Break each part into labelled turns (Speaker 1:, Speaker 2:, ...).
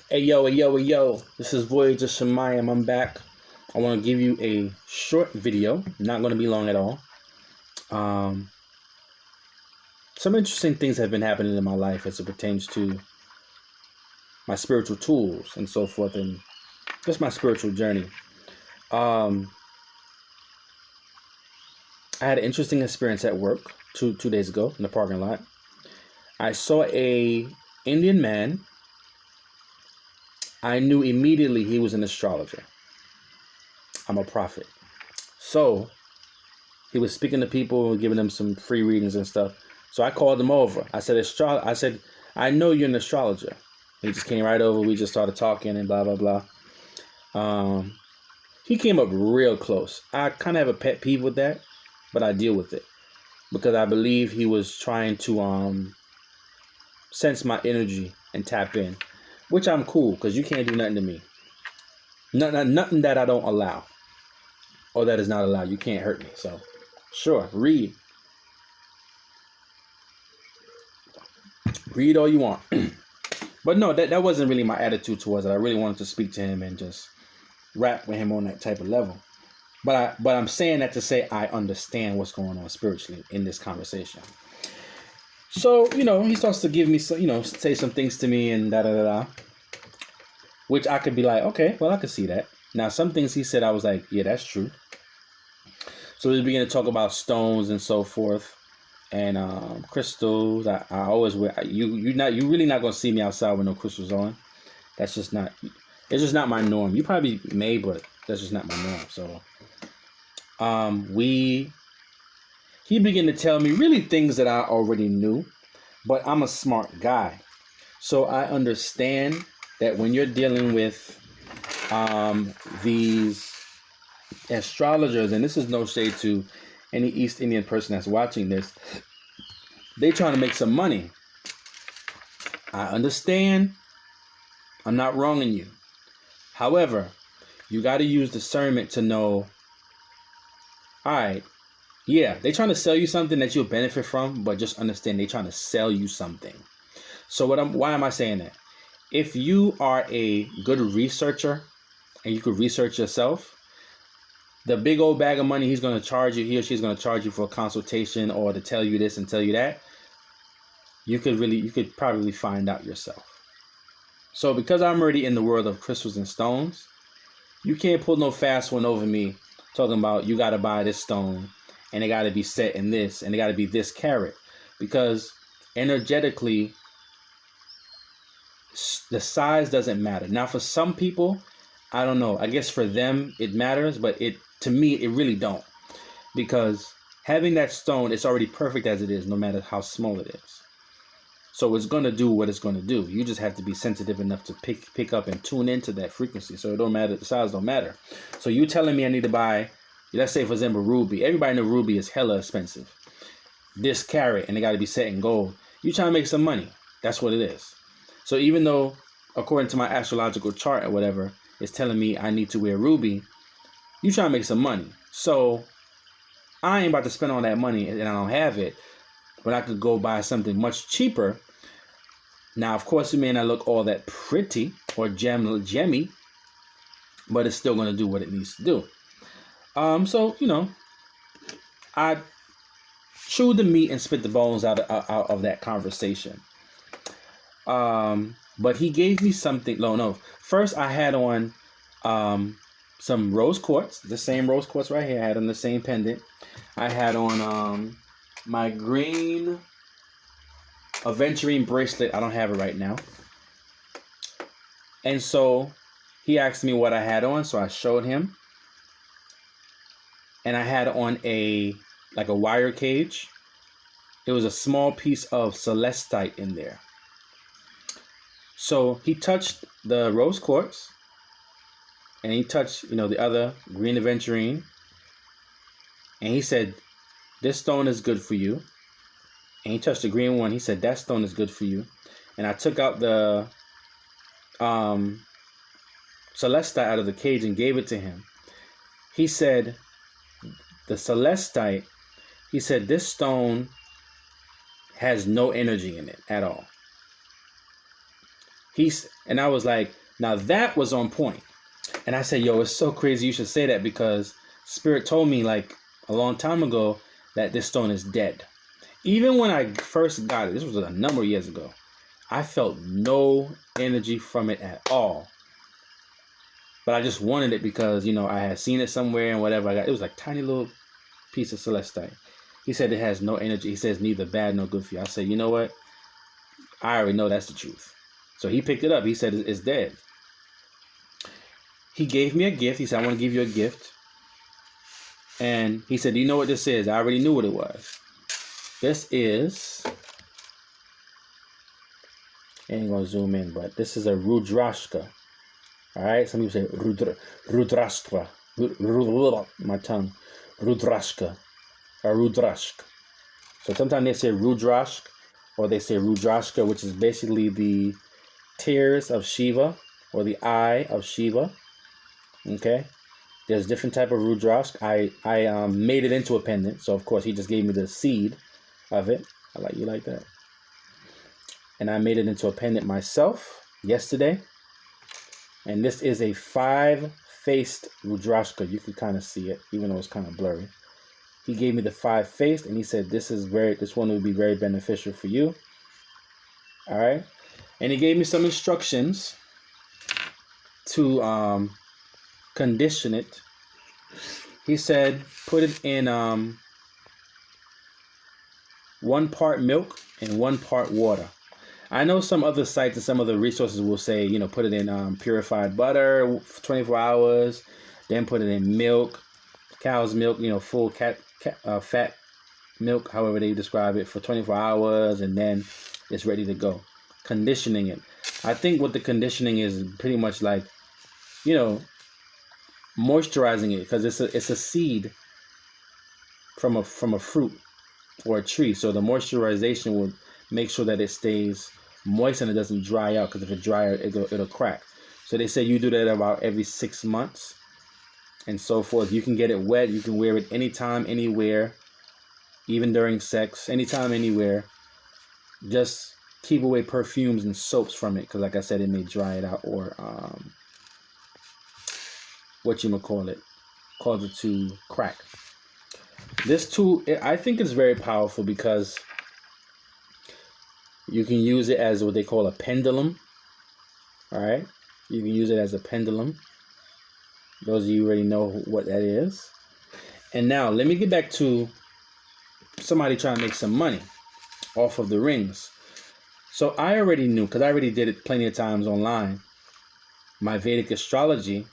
Speaker 1: Hey yo, hey yo, hey yo. This is Voyager Shamayim. I'm back. I want to give you a short video. Not going to be long at all. Some interesting things have been happening in my life as it pertains to my spiritual tools and so forth, and just my spiritual journey. I had an interesting experience at work two days ago in the parking lot. I saw a Indian man. I knew immediately he was an astrologer. I'm a prophet. So he was speaking to people, giving them some free readings and stuff. So I called him over. I said, I know you're an astrologer. He just came right over. We just started talking and blah, blah, blah. He came up real close. I kind of have a pet peeve with that, but I deal with it because I believe he was trying to sense my energy and tap in. Which I'm cool, because you can't do nothing to me. Nothing that I don't allow. Or that is not allowed. You can't hurt me. So, sure, read. Read all you want. But no, that wasn't really my attitude towards it. I really wanted to speak to him and just rap with him on that type of level. But I'm saying that to say I understand what's going on spiritually in this conversation. So, he starts to give me some, say some things to me and da-da-da-da. Which I could be like, okay, well, I could see that. Now, some things he said, I was like, yeah, that's true. So we began to talk about stones and so forth. And crystals. I always wear, you're really not going to see me outside with no crystals on. It's just not my norm. You probably may, but that's just not my norm. So, he began to tell me really things that I already knew, but I'm a smart guy. So I understand that when you're dealing with these astrologers, and this is no shade to any East Indian person that's watching this, they trying to make some money. I understand. I'm not wronging you. However, you got to use discernment to know, all right, yeah, they're trying to sell you something that you'll benefit from, but just understand they're trying to sell you something. So why am I saying that? If you are a good researcher and you could research yourself, the big old bag of money he's going to charge you, he or she's going to charge you for a consultation or to tell you this and tell you that, you could probably find out yourself. So because I'm already in the world of crystals and stones, you can't pull no fast one over me talking about you got to buy this stone and it got to be set in this and it got to be this carat, because energetically, the size doesn't matter. Now, for some people, I don't know. I guess for them it matters, but to me it really don't, because having that stone, it's already perfect as it is, no matter how small it is. So it's gonna do what it's gonna do. You just have to be sensitive enough to pick up and tune into that frequency. So it don't matter. The size don't matter. So you telling me I need to buy, let's say for example, ruby. Everybody know ruby is hella expensive. This carat, and it got to be set in gold. You trying to make some money. That's what it is. So even though, according to my astrological chart or whatever, it's telling me I need to wear ruby, you trying to make some money. So I ain't about to spend all that money and I don't have it, but I could go buy something much cheaper. Now, of course, it may not look all that pretty or gemmy, but it's still going to do what it needs to do. So, I chewed the meat and spit the bones out of that conversation. But he gave me something. No. First, I had on some rose quartz, the same rose quartz right here. I had on the same pendant. I had on my green aventurine bracelet. I don't have it right now. And so he asked me what I had on, so I showed him. And I had on a wire cage. It was a small piece of celestite in there. So he touched the rose quartz, and he touched, the other green aventurine, and he said, "This stone is good for you." And he touched the green one. He said, "That stone is good for you." And I took out the celestite out of the cage and gave it to him. He said, the celestite, he said, this stone has no energy in it at all. And I was like, now that was on point. And I said, yo, it's so crazy you should say that, because Spirit told me like a long time ago that this stone is dead. Even when I first got it, this was a number of years ago, I felt no energy from it at all. But I just wanted it because, I had seen it somewhere and whatever. It was like tiny little piece of celestite. He said it has no energy. He says neither bad nor good for you. I said, you know what? I already know that's the truth. So he picked it up. He said it's dead. He gave me a gift. He said, I want to give you a gift. And he said, do you know what this is? I already knew what it was. This is, I ain't going to zoom in, but this is a rudraska. All right. Some people say rudraska. My tongue. Rudraska. Or rudrask. So sometimes they say rudrask, or they say rudraska, which is basically the tears of Shiva, or the eye of Shiva. Okay. There's different type of rudrask. I made it into a pendant. So of course he just gave me the seed of it. You like that? And I made it into a pendant myself yesterday. And this is a 5-faced rudraska. You can kind of see it, even though it's kind of blurry. He gave me the 5-faced, and he said this one will be very beneficial for you. All right. And he gave me some instructions to condition it. He said put it in 1 part milk and 1 part water. I know some other sites and some other resources will say, put it in purified butter for 24 hours, then put it in milk, cow's milk, full fat milk, however they describe it, for 24 hours, and then it's ready to go. Conditioning it. I think what the conditioning is pretty much like, moisturizing it, because it's a seed from a fruit or a tree. So the moisturization will make sure that it stays moist and it doesn't dry out, because if it dry out, it'll crack. So they say you do that about every 6 months and so forth. You can get it wet. You can wear it anytime, anywhere, even during sex, anytime, anywhere. Just keep away perfumes and soaps from it, because like I said, it may dry it out, or cause it to crack. This tool, I think, is very powerful because you can use it as what they call a pendulum. All right. You can use it as a pendulum. Those of you already know what that is. And now let me get back to somebody trying to make some money off of the rings. So I already knew, because I already did it plenty of times online, my Vedic astrology.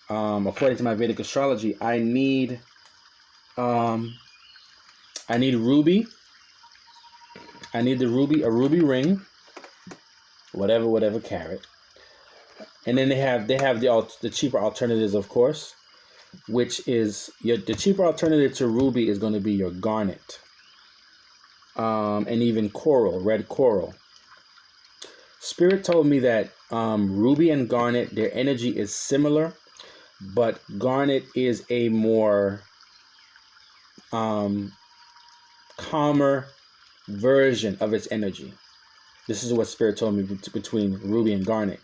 Speaker 1: According to my Vedic astrology, I need ruby. I need a ruby ring, whatever carat. And then they have the cheaper alternatives, of course, which is the cheaper alternative to ruby is going to be your garnet, and even coral, red coral. Spirit told me that ruby and garnet, their energy is similar, but garnet is a more calmer version of its energy. This is what Spirit told me between ruby and garnet.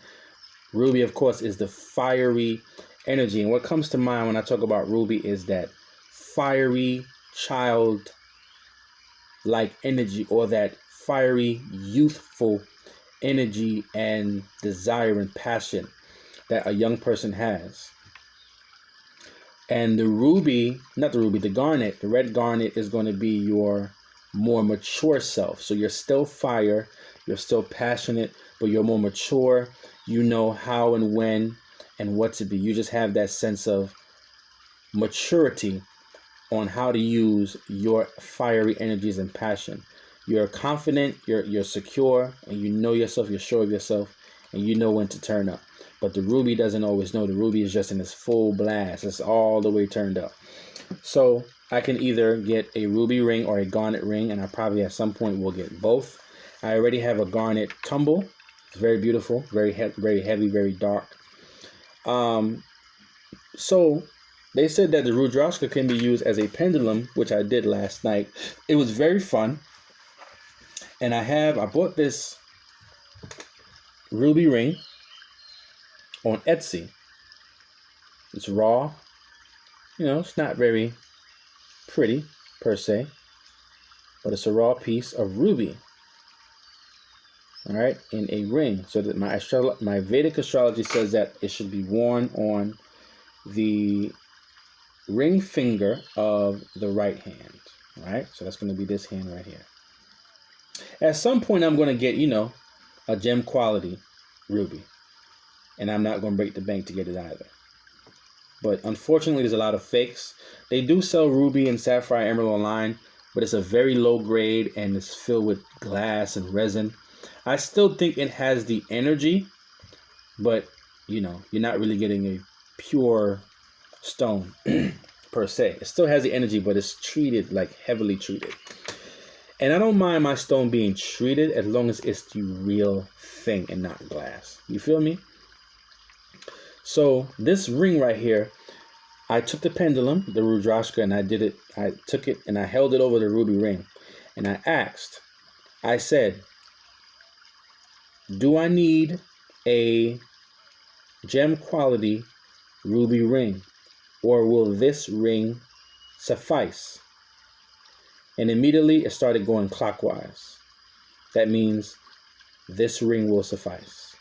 Speaker 1: Ruby, of course, is the fiery energy. And what comes to mind when I talk about ruby is that fiery child-like energy, or that fiery youthful energy and desire and passion that a young person has. And the garnet, the red garnet, is going to be your more mature self. So you're still fire, you're still passionate, but you're more mature. You know how and when and what to be. You just have that sense of maturity on how to use your fiery energies and passion. You're confident, you're secure, and you know yourself, you're sure of yourself, and you know when to turn up. But the ruby doesn't always know. The ruby is just in its full blast. It's all the way turned up. So I can either get a ruby ring or a garnet ring, and I probably at some point will get both. I already have a garnet tumble. It's very beautiful, very heavy, very dark. So they said that the rudraska can be used as a pendulum, which I did last night. It was very fun. And I bought this ruby ring on Etsy. It's raw. It's not very pretty per se, but it's a raw piece of ruby. All right, in a ring. So that my Vedic astrology says that it should be worn on the ring finger of the right hand. All right, so that's going to be this hand right here. At some point, I'm going to get, a gem quality ruby, and I'm not going to break the bank to get it either. But unfortunately, there's a lot of fakes. They do sell ruby and sapphire emerald online, but it's a very low grade and it's filled with glass and resin. I still think it has the energy, but you're not really getting a pure stone per se. It still has the energy, but it's treated, like heavily treated. And I don't mind my stone being treated as long as it's the real thing and not glass. You feel me? So this ring right here, I took the pendulum, the rudraska, and I took it and I held it over the ruby ring. And I said, do I need a gem quality ruby ring, or will this ring suffice? And immediately it started going clockwise. That means this ring will suffice.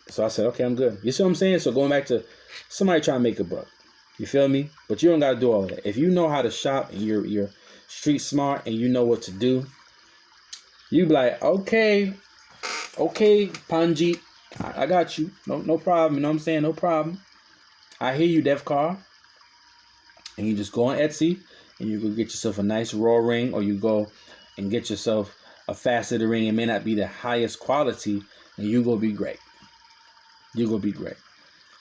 Speaker 1: So I said, okay, I'm good. You see what I'm saying? So going back to somebody trying to make a buck. You feel me? But you don't got to do all of that. If you know how to shop and you're street smart and you know what to do, you be like, okay, Panji, I got you. No problem. You know what I'm saying? No problem. I hear you, Defcar. And you just go on Etsy and you go get yourself a nice raw ring, or you go and get yourself a faceted ring. It may not be the highest quality, and you go be great. You go be great.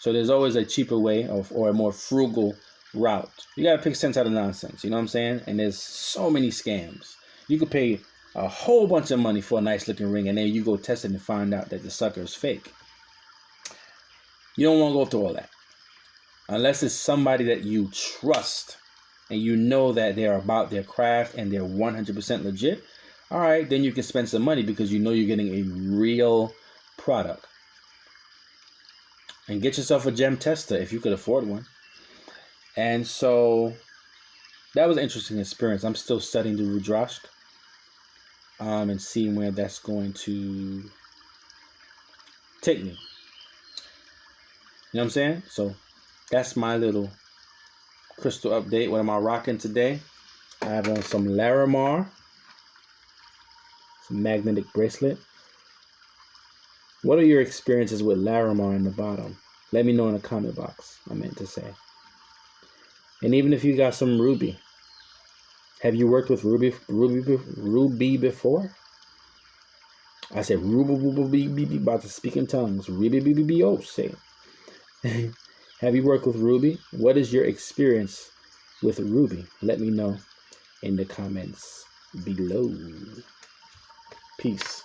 Speaker 1: So there's always a cheaper way or a more frugal route. You got to pick sense out of nonsense. You know what I'm saying? And there's so many scams. You could pay a whole bunch of money for a nice looking ring, and then you go test it and find out that the sucker is fake. You don't want to go through all that. Unless it's somebody that you trust and you know that they're about their craft and they're 100% legit. All right, then you can spend some money because you know you're getting a real product. And get yourself a gem tester if you could afford one. And so that was an interesting experience. I'm still studying the Rudraska and seeing where that's going to take me. You know what I'm saying? So that's my little crystal update. What am I rocking today? I have on some Larimar, some magnetic bracelet. What are your experiences with Larimar in the bottom? Let me know in the comment box, I meant to say. And even if you got some ruby, have you worked with ruby before? I said ruby, about to speak in tongues. Ruby, Have you worked with ruby? What is your experience with ruby? Let me know in the comments below. Peace.